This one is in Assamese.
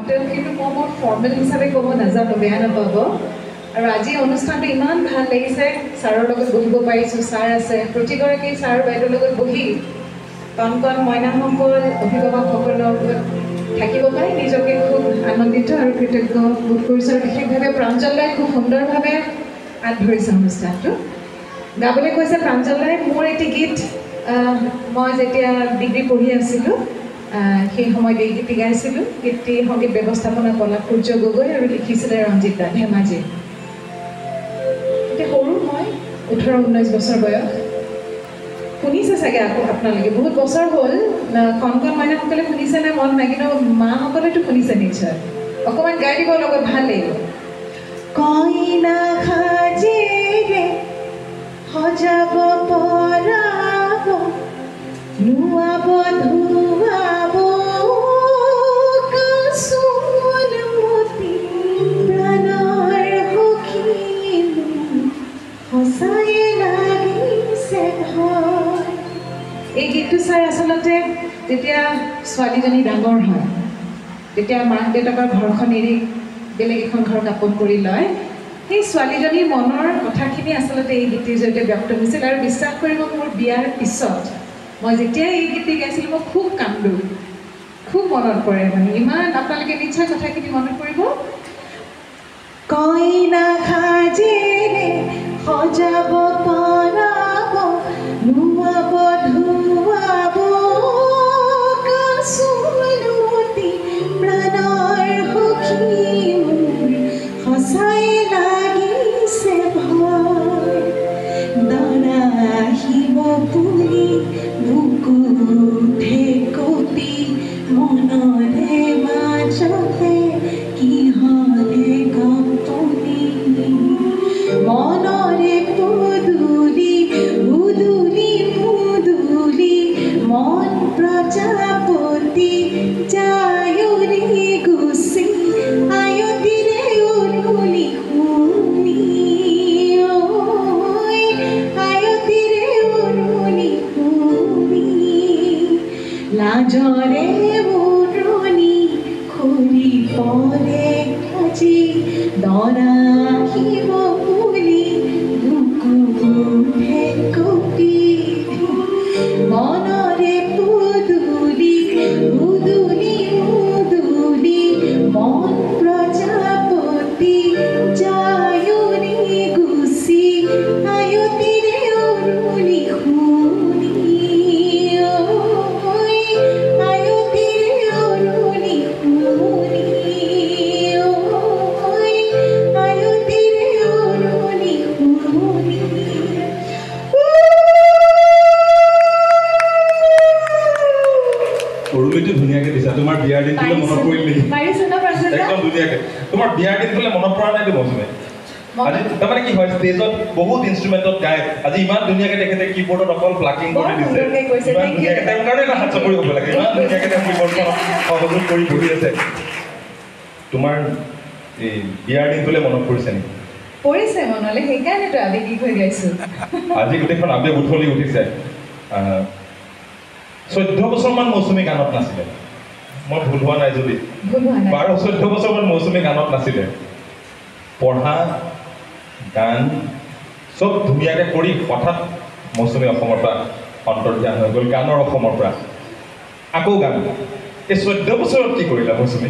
কিন্তু মই মোৰ ফৰ্মেল হিচাপে ক'ব নাজানো, বেয়া নাপাব। আৰু আজি অনুষ্ঠানটো ইমান ভাল লাগিছে, ছাৰৰ লগত বহিব পাৰিছোঁ, ছাৰ আছে, প্ৰতিগৰাকী ছাৰ বাইদেউৰ লগত বহি কণ কণ মইনাসকল অভিভাৱকসকলৰ লগত থাকিব পাৰি নিজকে খুব আনন্দিত আৰু কৃতজ্ঞ বোধ কৰিছোঁ। আৰু বিশেষভাৱে প্ৰাঞ্জলদাই খুব সুন্দৰভাৱে আগধৰিছে অনুষ্ঠানটো। গাবলৈ কৈছে প্ৰাঞ্জলদাই, মোৰ এটি গীত মই যেতিয়া ডিগ্ৰী পঢ়ি আছিলোঁ সেই সময়ত এই গীতটি গাইছিলোঁ। গীতটি সংগীত ব্যৱস্থাপনা কলা সূৰ্য গগৈ আৰু লিখিছিলে ৰঞ্জিত দা ধেমাজি। এতিয়া সৰু মই 18-19 বছৰ বয়স। শুনিছে চাগে আকৌ আপোনালোকে, বহুত বছৰ হ'ল। কণ কণ মইনাসকলে শুনিছে নে মন নাই, কিন্তু মাসকলেতো শুনিছে নিশ্চয়। অকণমান গাই দিব লগত, ভাল লাগিব। কইনা সাজেৰে সজাব পৰাব, নুৱাব ধুৱাব কাচুলমতি প্ৰাণৰ সখীনো সঁচাই লাগিছে ভয়। এই গীতটো চাই আচলতে যেতিয়া ছোৱালীজনী ডাঙৰ হয়, তেতিয়া মাক দেউতাকৰ ঘৰখন এৰি বেলেগ এখন ঘৰ কাপোৰ কৰি লয়, সেই ছোৱালীজনীৰ মনৰ কথাখিনি আচলতে এই গীতটিৰ জৰিয়তে ব্যক্ত হৈছিল। আৰু বিশ্বাস কৰিব, মোৰ বিয়াৰ পিছত মই যেতিয়াই এই গীতটি গাইছিলোঁ মই খুব কান্দো, খুব মনত পৰে। মানে ইমান আপোনালোকে নিশ্চয় কথাখিনি মনত পৰিব। কইনা সাজেৰে সজাব পৰাব, নুৱাব ধুৱাব কাচুলমতি প্ৰাণৰ সখী মোৰ সঁচাই লাগিছে ভয়। দৰা আহিব বুলি বুকু ঠেকতি, মনৰে মাজতে কিহৰে গপনি, মনৰে পদূলি উদুলি মুদুলি, মন প্ৰজাপতি যায়ৰি গুচি আয়তিৰে উৰুলি শুনি, আয়তিৰে উৰুলি শুনি, লাজৰে উৰণি খুলি পৰে আজি, দৰা আহিব বুলি বুকু ঠেকতি, মনৰে পদূলি উদুলি মুদুলি, মন প্ৰজাপতি যায়ৰি গুচি আয়তিৰে উৰুলি শুনি, আয়তিৰে উৰুলি শুনি, আয়তিৰে উৰুলি শুনি। উৰুলিটো ধুনীয়াকে দিছা। তোমাৰ বিয়াৰ দিনটোলৈ মনত পৰিল নেকি? একদম ধুনীয়াকে। তোমাৰ বিয়াৰ দিনটোলৈ মনত পৰা নাইতো মৌচুমী? আজি তাৰমানে কি হয়, ষ্টেজত বহুত ইনষ্ট্ৰুমেণ্টত গায়, আজি ইমান ধুনীয়াকে তেখেতে কীবৰ্ডত অকল প্লাকিং কৰি দিছে। ইমান ধুনীয়াকে তেওঁৰ কাৰণে এটা হাত চাপৰি হ'ব লাগে, ইমান ধুনীয়াকে তেওঁ কীবৰ্ডখনত সহযোগ কৰি বহি আছে। তোমাৰ এই বিয়াৰ দিনটোলৈ মনত পৰিছে নেকি? পৰিছে মনলৈ, সেইকাৰণেতো আৱেগিক হৈ গাইছোঁ। আজি গোটেইখন আৱেগ উঠলি উঠিছে। 14 বছৰমান মৌচুমী গানত নাছিলে, মই ভুল হোৱা নাই যদি। 12-14 বছৰমান মৌচুমী গানত নাছিলে। পঢ়া গান চব ধুনীয়াকৈ কৰি হঠাৎ মৌচুমী অসমৰ পৰা অন্তৰ্ধান হৈ গ'ল, গানৰ অসমৰ পৰা আকৌ গান। এই 14 বছৰত কি কৰিলা মৌচুমী?